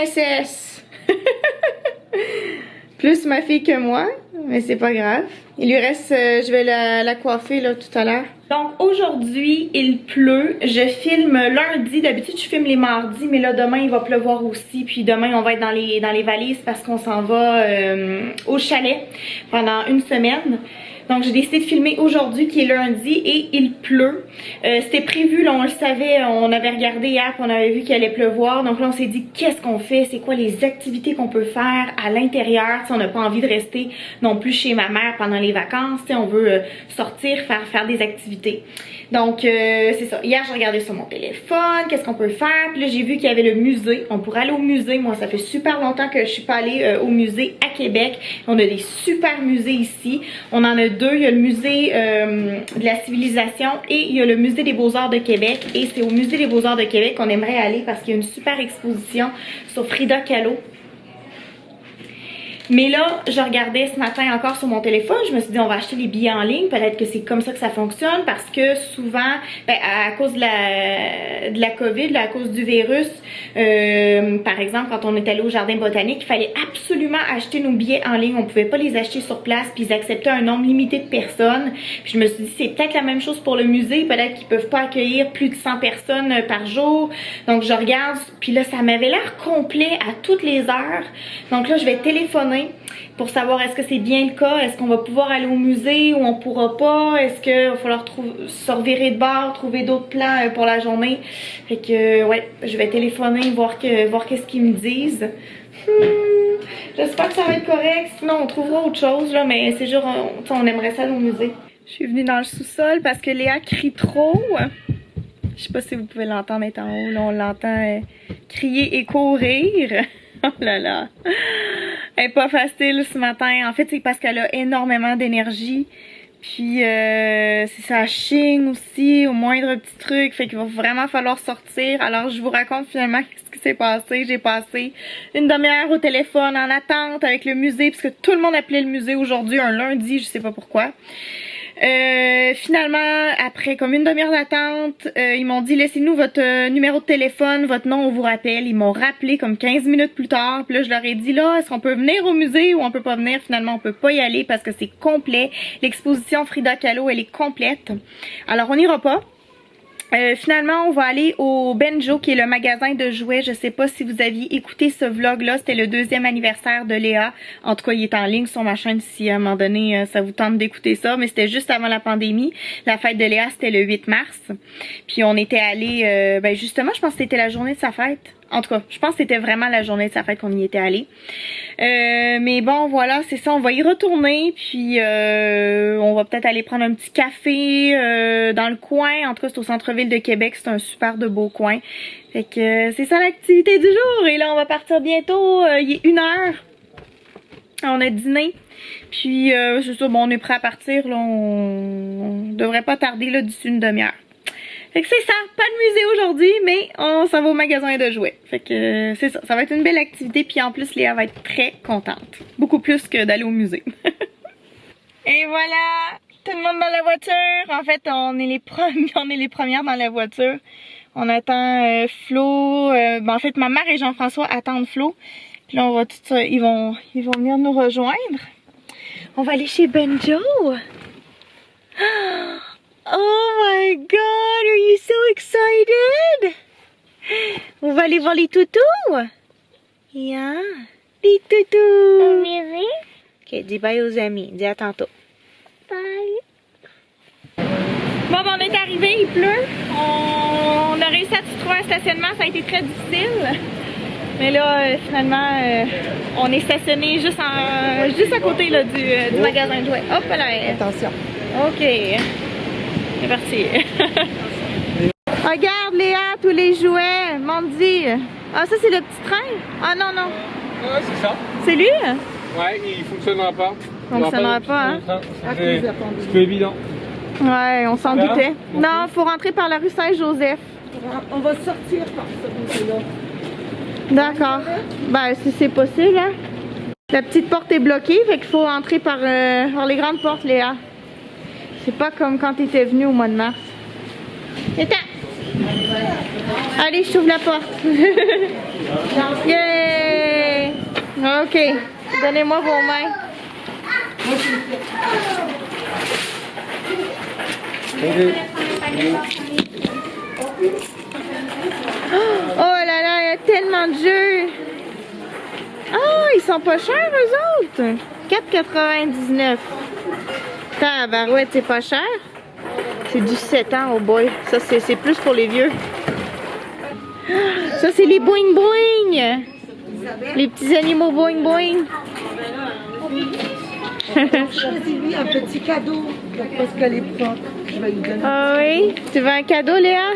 princesse. Plus ma fille que moi, mais c'est pas grave. Il lui reste, je vais la coiffer là tout à l'heure. Donc aujourd'hui, il pleut. Je filme lundi. D'habitude, je filme les mardis, mais là demain, il va pleuvoir aussi. Puis demain, on va être dans les valises parce qu'on s'en va au chalet pendant une semaine. Donc j'ai décidé de filmer aujourd'hui qui est lundi et il pleut. C'était prévu, là on le savait, on avait regardé hier puis on avait vu qu'il allait pleuvoir. Donc là on s'est dit qu'est-ce qu'on fait, c'est quoi les activités qu'on peut faire à l'intérieur. On n'a pas envie de rester non plus chez ma mère pendant les vacances. On veut sortir, faire des activités. Donc c'est ça, hier j'ai regardé sur mon téléphone, qu'est-ce qu'on peut faire. Puis là j'ai vu qu'il y avait le musée, on pourrait aller au musée. Moi ça fait super longtemps que je suis pas allée au musée à Québec. On a des super musées ici, on en a deux, il y a le musée de la civilisation et il y a le musée des beaux-arts de Québec. Et c'est au musée des beaux-arts de Québec qu'on aimerait aller parce qu'il y a une super exposition sur Frida Kahlo. Mais là, je regardais ce matin encore sur mon téléphone, je me suis dit on va acheter les billets en ligne, peut-être que c'est comme ça que ça fonctionne parce que souvent, à cause de la COVID, là, à cause du virus, par exemple quand on est allé au jardin botanique, il fallait absolument acheter nos billets en ligne, on pouvait pas les acheter sur place puis ils acceptaient un nombre limité de personnes. Puis je me suis dit c'est peut-être la même chose pour le musée, peut-être qu'ils peuvent pas accueillir plus de 100 personnes par jour. Donc je regarde, puis là ça m'avait l'air complet à toutes les heures. Donc là je vais téléphoner pour savoir est-ce que c'est bien le cas, est-ce qu'on va pouvoir aller au musée ou on pourra pas, est-ce qu'il va falloir se revirer de bord, trouver d'autres plans pour la journée. Fait que ouais, je vais téléphoner, voir qu'est-ce qu'ils me disent. J'espère que ça va être correct, sinon on trouvera autre chose là, mais c'est sûr, on aimerait ça aller au musée. Je suis venue dans le sous-sol parce que Léa crie trop. Je sais pas si vous pouvez l'entendre être en haut, là on l'entend crier et courir. Oh là là, elle est pas facile ce matin. En fait, c'est parce qu'elle a énormément d'énergie. Puis, c'est sa chigne aussi, au moindre petit truc. Fait qu'il va vraiment falloir sortir. Alors, je vous raconte finalement ce qui s'est passé. J'ai passé une demi-heure au téléphone en attente avec le musée. Parce que tout le monde appelait le musée aujourd'hui, un lundi, je sais pas pourquoi. Finalement, après comme une demi-heure d'attente, ils m'ont dit laissez-nous votre numéro de téléphone, votre nom, on vous rappelle. Ils m'ont rappelé comme 15 minutes plus tard. Puis là, je leur ai dit là, est-ce qu'on peut venir au musée ou on peut pas venir? Finalement, on peut pas y aller parce que c'est complet. L'exposition Frida Kahlo, elle est complète. Alors, on n'ira pas. Finalement, on va aller au Benjo, qui est le magasin de jouets. Je sais pas si vous aviez écouté ce vlog-là. C'était le 2e anniversaire de Léa. En tout cas, il est en ligne sur ma chaîne si à un moment donné, ça vous tente d'écouter ça. Mais c'était juste avant la pandémie. La fête de Léa, c'était le 8 mars. Puis on était allé, justement, je pense que c'était la journée de sa fête. En tout cas, je pense que c'était vraiment la journée de sa fête qu'on y était allé. Mais bon, voilà, c'est ça. On va y retourner. Puis, on va peut-être aller prendre un petit café dans le coin. En tout cas, c'est au centre-ville de Québec. C'est un super de beau coin. Fait que c'est ça l'activité du jour. Et là, on va partir bientôt. Il est 1h. On a dîné. Puis, c'est ça. Bon, on est prêt à partir. Là, on devrait pas tarder là d'ici une demi-heure. Fait que c'est ça, pas de musée aujourd'hui, mais on s'en va au magasin de jouets. Fait que c'est ça, ça va être une belle activité. Puis en plus, Léa va être très contente. Beaucoup plus que d'aller au musée. Et voilà, tout le monde dans la voiture. En fait, on est les premières dans la voiture. On attend Flo. En fait, ma mère et Jean-François attendent Flo. Puis là, on va tout ça, ils vont venir nous rejoindre. On va aller chez Benjo. Oh my god, are you so excited? On va aller voir les toutous? Yeah, les toutous. Ok, dis bye aux amis, dis à tantôt. Bye. Bon, on est arrivé, il pleut. On a réussi à trouver un stationnement, ça a été très difficile. Mais là, finalement, on est stationné juste à côté là, du magasin de jouets. Hop là. Attention. Ok. C'est parti. Regarde Léa, tous les jouets, Mandy. Ah ça c'est le petit train? Ah non, non. Ouais, c'est ça. C'est lui? Ouais, il fonctionnera pas. Il fonctionnera pas, hein? C'est peu évident. Ouais, on s'en doutait. Non, faut rentrer par la rue Saint-Joseph. On va sortir par ce côté-là. D'accord. Ben si c'est possible, hein? La petite porte est bloquée, fait qu'il faut entrer par les grandes portes, Léa. C'est pas comme quand tu étais venue au mois de mars. Attends! Allez, je t'ouvre la porte. Yay! Ok, donnez-moi vos mains. Oh là là, il y a tellement de jeux. Ah, ils sont pas chers, eux autres. 4,99. Tabarouette, c'est pas cher. C'est du 7 ans, oh boy. Ça, c'est plus pour les vieux. Ça, c'est les boing boing. Les petits animaux boing boing. Choisis-lui un petit cadeau parce qu'elle est propre. Je vais lui donner. Ah oui? Tu veux un cadeau, Léa?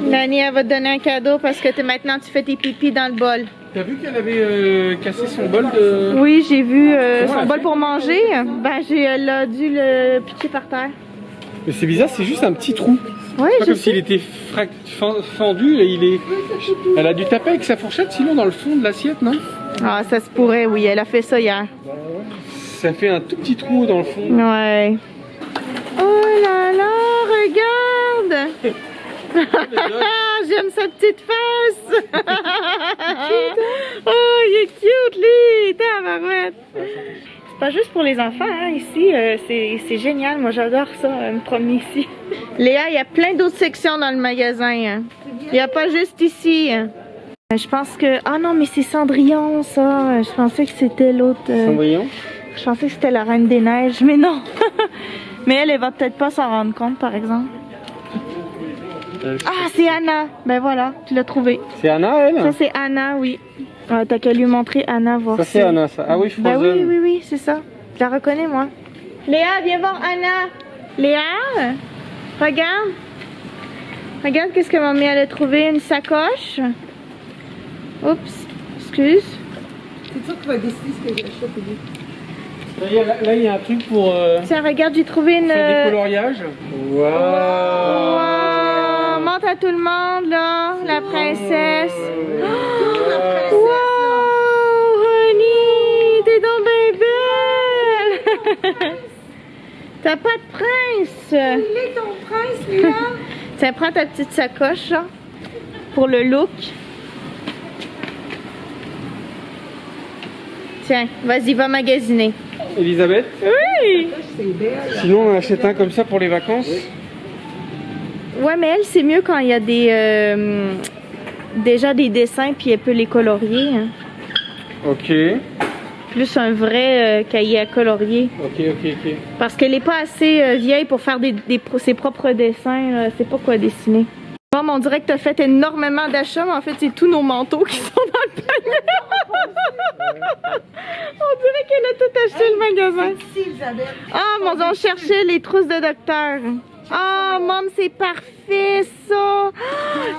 Nani, elle va te donner un cadeau parce que maintenant tu fais tes pipis dans le bol. T'as vu qu'elle avait cassé son bol de... Oui, j'ai vu son bol pour manger. Ben, elle a dû le pitcher par terre. Mais c'est bizarre, c'est juste un petit trou. Oui, Pas je comme sais. s'il était fendu et il est... Elle a dû taper avec sa fourchette sinon dans le fond de l'assiette, non? Ah, ça se pourrait, oui. Elle a fait ça hier. Ça fait un tout petit trou dans le fond. Ouais. Oh là là, regarde! J'aime sa petite face! Oh, il est cute, lui! Tabarouette! C'est pas juste pour les enfants, hein. Ici, c'est génial. Moi, j'adore ça, me promener ici. Léa, il y a plein d'autres sections dans le magasin. Hein. Il n'y a pas juste ici. Hein. Je pense que... Ah non, mais c'est Cendrillon, ça. Je pensais que c'était l'autre... Cendrillon? Je pensais que c'était la Reine des Neiges, mais non. Mais elle va peut-être pas s'en rendre compte, par exemple. Ah, c'est Anna. Ben voilà, tu l'as trouvé. C'est Anna, elle? Ça, c'est Anna, oui. Ah, t'as qu'à lui montrer Anna, voir Ça, c'est Anna, ça. Ah oui, Ben Frozen. oui, c'est ça. Je la reconnais, moi. Léa, viens voir Anna. Léa, regarde. Regarde qu'est-ce que mamie elle a trouvé. Une sacoche. Oups, excuse. C'est sûr qu'il va décider ce que j'achète. Là, il y a un truc pour Tiens, regarde, j'ai trouvé une... faire des coloriages. Waouh! Wow. Montre à tout le monde, là, la princesse. Wow, honey, t'es donc bien belle. T'as pas de prince. Il est ton prince, Léa. Tiens, prends ta petite sacoche, là, pour le look. Tiens, vas-y, va magasiner. Elisabeth? Oui! C'est belle. Sinon, on achète un comme ça pour les vacances. Ouais, mais elle, c'est mieux quand il y a des... déjà des dessins, puis elle peut les colorier. Hein. Ok. Plus un vrai cahier à colorier. Ok. Parce qu'elle n'est pas assez vieille pour faire ses propres dessins. C'est pas quoi dessiner. Bon, on dirait que tu as fait énormément d'achats, mais en fait, c'est tous nos manteaux qui sont dans le panier. On dirait qu'elle a tout acheté le magasin. Ici, Elisabeth. Ah, mon Dieu, on cherchait les trousses de docteur. Ah, maman, c'est parfait, ça.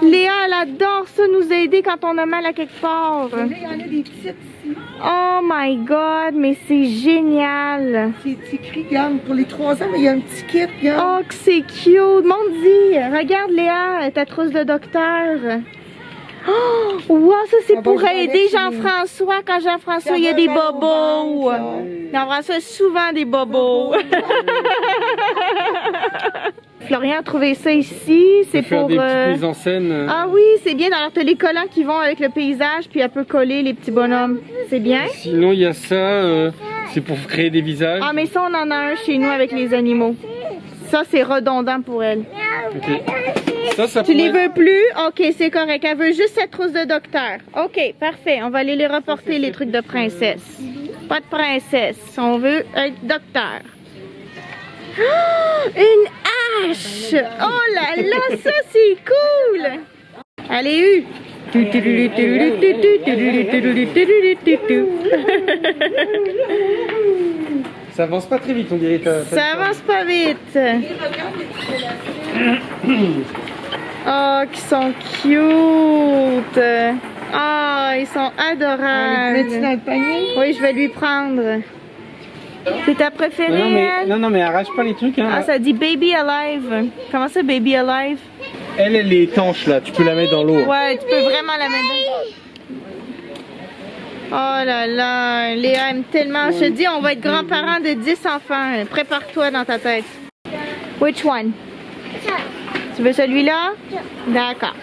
Léa, elle adore ça, nous aider quand on a mal à quelque part. Là, il y en a des petites ici. Oh my God, mais c'est génial. C'est écrit, regarde, pour les 3 ans, mais il y a un petit kit, regarde. Oh, que c'est cute. Mondi, regarde Léa, ta trousse de docteur. Oh, wow, ça c'est On va pour jouer aider avec Jean-François quand Jean-François il y a des bobos. Jean-François a souvent des bobos. Florian a trouvé ça ici, c'est Faire pour... des petites mises en scène. Ah oui, c'est bien. Alors, t'as les collants qui vont avec le paysage, puis elle peut coller les petits bonhommes. C'est bien? Sinon, il y a ça, c'est pour créer des visages. Ah, mais ça, on en a un chez nous avec les animaux. Ça, c'est redondant pour elle. Ok. Ça Tu les pourrait- veux plus? Ok, c'est correct. Elle veut juste cette trousse de docteur. Ok, parfait. On va aller les reporter, les trucs de princesse. Pas de princesse. On veut être docteur. Oh, une hache! Oh là là, ça c'est cool! Allez, U! Ça avance pas très vite, on dirait. Ça avance pas vite. Oh, qui sont cute. Ah, ils sont adorables. Mets-tu dans le panier? Oui, je vais lui prendre. C'est ta préférée, elle? Non, mais arrache pas les trucs. Hein. Ah, ça dit Baby Alive. Comment ça, Baby Alive? Elle est étanche là, tu peux la mettre dans l'eau. Ouais, tu peux vraiment la mettre dans... Oh là là, Léa aime tellement. Je te dis, on va être grands-parents de 10 enfants. Prépare-toi dans ta tête. Which one? Tu veux celui-là? D'accord.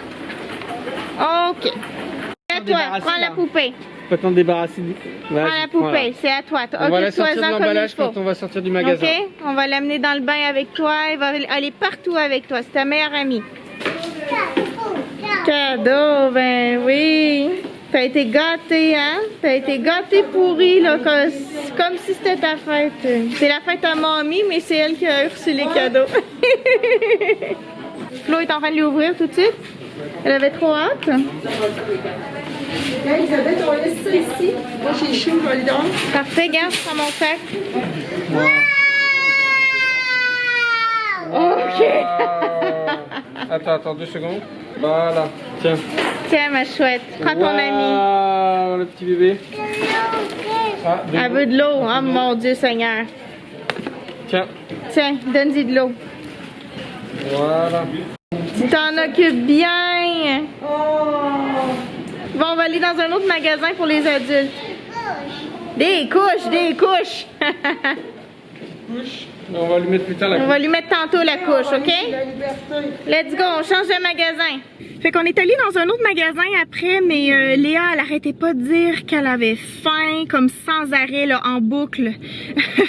Ok. C'est à toi, prends la poupée. Faut t'en débarrasser. Prends la poupée, c'est à toi. On va la sortir de Occupe-toi-en comme il l'emballage faut. quand on va sortir du magasin. Ok, on va l'amener dans le bain avec toi. Elle va aller partout avec toi. C'est ta meilleure amie. Cadeau, ben oui. T'as été gâté, hein? T'as été gâté pourri, là, comme si c'était ta fête. C'est la fête à mamie, mais c'est elle qui a reçu les cadeaux. Flo est en train de lui ouvrir tout de suite. Elle avait trop hâte. Là, Isabelle, on laisse ça ici. Moi, j'ai chaud, je vais le donner. Parfait, garde, prends mon sac. Ok. Attends, 2 secondes. Voilà. Tiens. Tiens, ma chouette, prends ton ami. Waouh, le petit bébé. Ah, de Elle l'eau. veut de l'eau. Oh mon Dieu Seigneur. Tiens. Tiens, donne-y de l'eau. Voilà. Tu t'en occupes bien. Oh! Bon, on va aller dans un autre magasin pour les adultes. Des couches, des couches. Couche. On va lui mettre plus tard la On couche. va lui mettre tantôt la couche, OK? La liberté. Let's go, on change de magasin. Fait qu'on est allé dans un autre magasin après, mais Léa, elle arrêtait pas de dire qu'elle avait faim, comme sans arrêt, là, en boucle.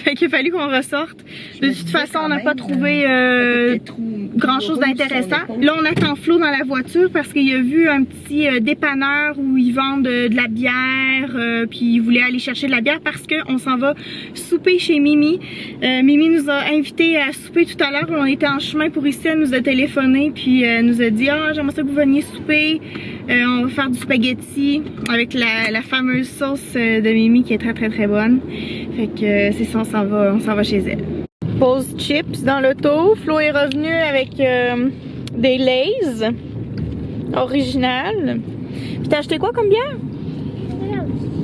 Fait qu'il a fallu qu'on ressorte. De toute façon, on n'a pas trouvé grand chose d'intéressant. Là, on attend Flo dans la voiture parce qu'il a vu un petit dépanneur où ils vendent de la bière, puis il voulait aller chercher de la bière parce qu'on s'en va souper chez Mimi. Mimi nous a invités à souper tout à l'heure. On était en chemin pour ici, elle nous a téléphoné, puis elle nous a dit « Ah, j'aimerais ça que vous veniez souper. On va faire du spaghetti avec la fameuse sauce de Mimi qui est très très très bonne. » Fait que c'est ça, on s'en va chez elle. Pause chips dans l'auto. Flo est revenu avec des Lay's originales. Puis t'as acheté quoi comme bière?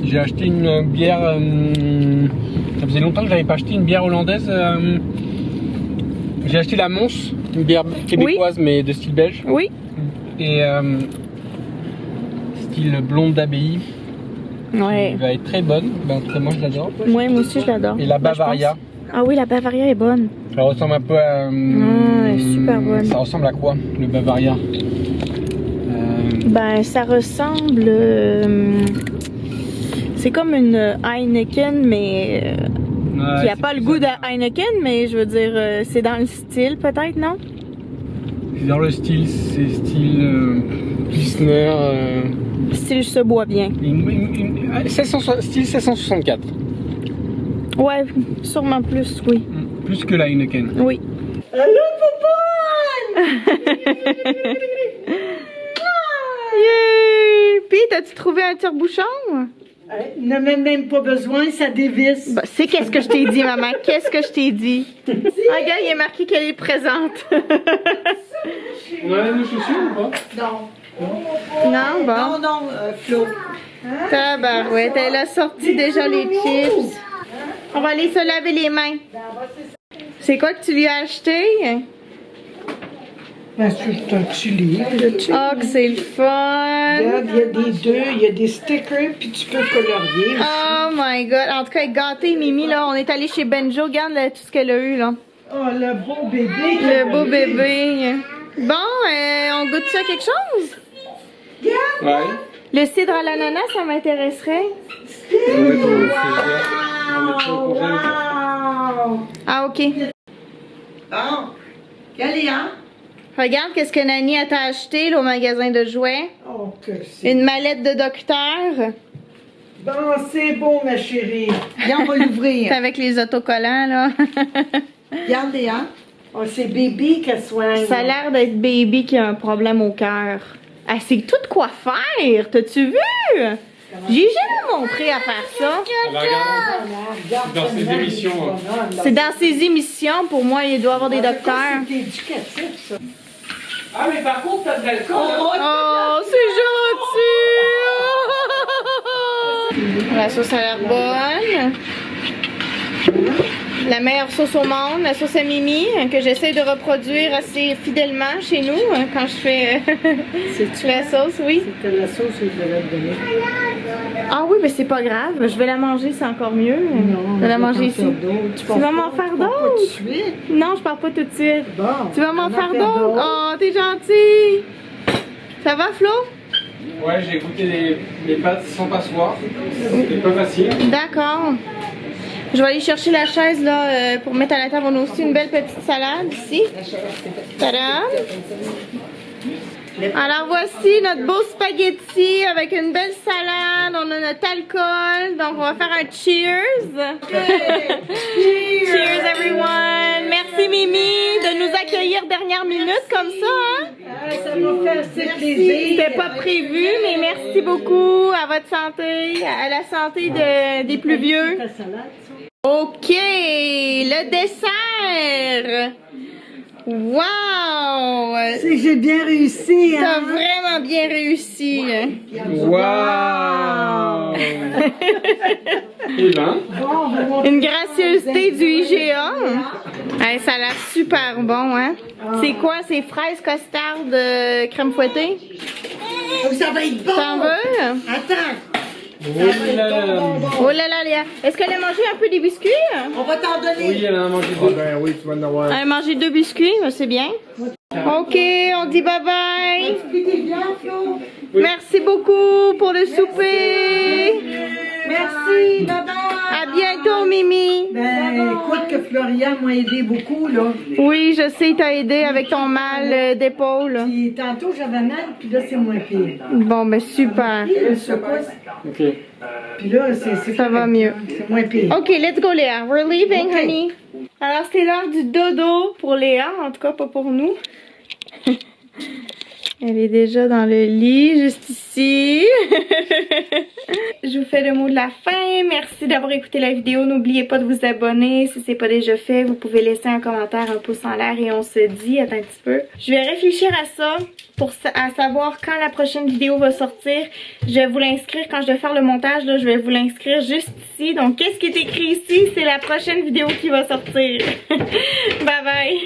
J'ai acheté une bière. Ça faisait longtemps que j'avais pas acheté une bière hollandaise. J'ai acheté la Mons, une bière québécoise mais de style belge. Oui. Et style blonde d'abbaye. Ouais. Elle va être très bonne. Ben, en tout cas, moi je l'adore. Ouais, moi aussi je l'adore. Et la Ben, je Bavaria. pense. Ah oui, la Bavaria est bonne. Ça ressemble un peu à. elle est super bonne. Ça ressemble à quoi, le Bavaria? Ben, ça ressemble. C'est comme une Heineken, mais qui a pas le goût de Heineken, mais je veux dire, c'est dans le style peut-être, non? C'est dans le style, c'est style Pilsner. Style se boit bien. Style 1664. Ouais, sûrement plus, oui. Plus que la Heineken. Oui. Allô, Poupon! Yeah! Puis, t'as-tu trouvé un tire-bouchon? N'a même pas besoin, ça dévisse. Ben, c'est qu'est-ce que je t'ai dit, maman? Qu'est-ce que je t'ai dit? Regarde, il est marqué qu'elle est présente. On a nos chaussures ou pas? Non. Non, bon. Non, Flo. Tabarouette, elle a sorti déjà les chips. On va aller se laver les mains. C'est quoi que tu lui as acheté? Ben, c'est un petit livre. Oh, que c'est le fun! Regarde, il y a des deux, il y a des stickers, puis tu peux colorier aussi. Oh my god! En tout cas, gâtée Mimi, là. On est allé chez Benjo. Regarde là, tout ce qu'elle a eu, là. Oh, le beau bébé. Le beau bébé. Bon, on goûte ça quelque chose? Ouais. Le cidre à l'ananas, ça m'intéresserait. On va mettre au frigidaire. On va mettre ça au congèle. Wow! Ah, ok. Bon, Galéa. Regarde qu'est-ce que Nani a t'a acheté là, au magasin de jouets. Oh, que c'est. Une mallette de docteur. Bon, c'est bon, ma chérie. Viens, on va C'est l'ouvrir. avec les autocollants, là. Regarde, Léa. Oh, c'est bébé qu'elle soigne. Ça a l'air d'être Baby qui a un problème au cœur. Elle sait tout quoi faire. T'as-tu vu? J'ai jamais montré à faire ça. Regarde, dans ses émissions. C'est dans ses émissions. Pour moi, il doit avoir des docteurs. C'est éducatif, ça. Ah, mais par contre, t'as de l'alcool. Oh, c'est gentil! La sauce a l'air bonne. La meilleure sauce au monde, la sauce à Mimi, que j'essaie de reproduire assez fidèlement chez nous quand je fais la sauce, oui. C'était la sauce que je devais te donner. Ah oui, mais c'est pas grave, je vais la manger, c'est encore mieux. Non, je vais la manger ici. Tu vas m'en faire d'autres? Non, je pars pas tout de suite. Bon, tu vas m'en faire d'autres? Oh, t'es gentil. Ça va, Flo? Ouais, j'ai goûté les pâtes sans passoire. C'était pas facile. D'accord. Je vais aller chercher la chaise là pour mettre à la table. On a aussi une belle petite salade ici. Tadam! Alors voici notre beau spaghetti avec une belle salade. On a notre alcool. Donc on va faire un cheers. Cheers everyone. Merci Mimi de nous accueillir dernière minute comme ça. Hein? Ça nous fait assez plaisir. C'était pas prévu, mais merci beaucoup à votre santé, à la santé des plus vieux. Ok, le dessert. Wow! J'ai bien réussi, hein? T'as vraiment bien réussi. Wow! Et ben, Une gracieuseté du IGA. Hey, ça a l'air super bon, hein? C'est quoi? C'est fraises costard de crème fouettée? Ça va être bon! T'en veux? Attends! Oh là là, Léa. Est-ce qu'elle a mangé un peu des biscuits? On va t'en donner! oui, elle en a mangé deux. Ben oui, tu vas en avoir. Elle a mangé 2 biscuits, c'est bien. Ok, on dit bye bye. Flo! Merci beaucoup pour le souper. Merci! Bye-bye! À bientôt, Mimi. Ben, écoute que Florian m'a aidé beaucoup, là. Oui, je sais, t'as aidé avec ton mal d'épaule. Puis tantôt, j'avais mal, puis là, c'est moins pire. Bon, ben super. Puis le secousse, Ok. puis là, c'est Ça va mieux. C'est moins pire. Ok, let's go, Léa. We're leaving, Ok. honey. Alors, c'est l'heure du dodo pour Léa, en tout cas pas pour nous. Elle est déjà dans le lit, juste ici. Je vous fais le mot de la fin. Merci d'avoir écouté la vidéo. N'oubliez pas de vous abonner. Si c'est pas déjà fait, vous pouvez laisser un commentaire, un pouce en l'air et on se dit, attends un petit peu. Je vais réfléchir à ça pour savoir quand la prochaine vidéo va sortir. Je vais vous l'inscrire quand je vais faire le montage. Là, je vais vous l'inscrire juste ici. Donc, qu'est-ce qui est écrit ici? C'est la prochaine vidéo qui va sortir. Bye bye!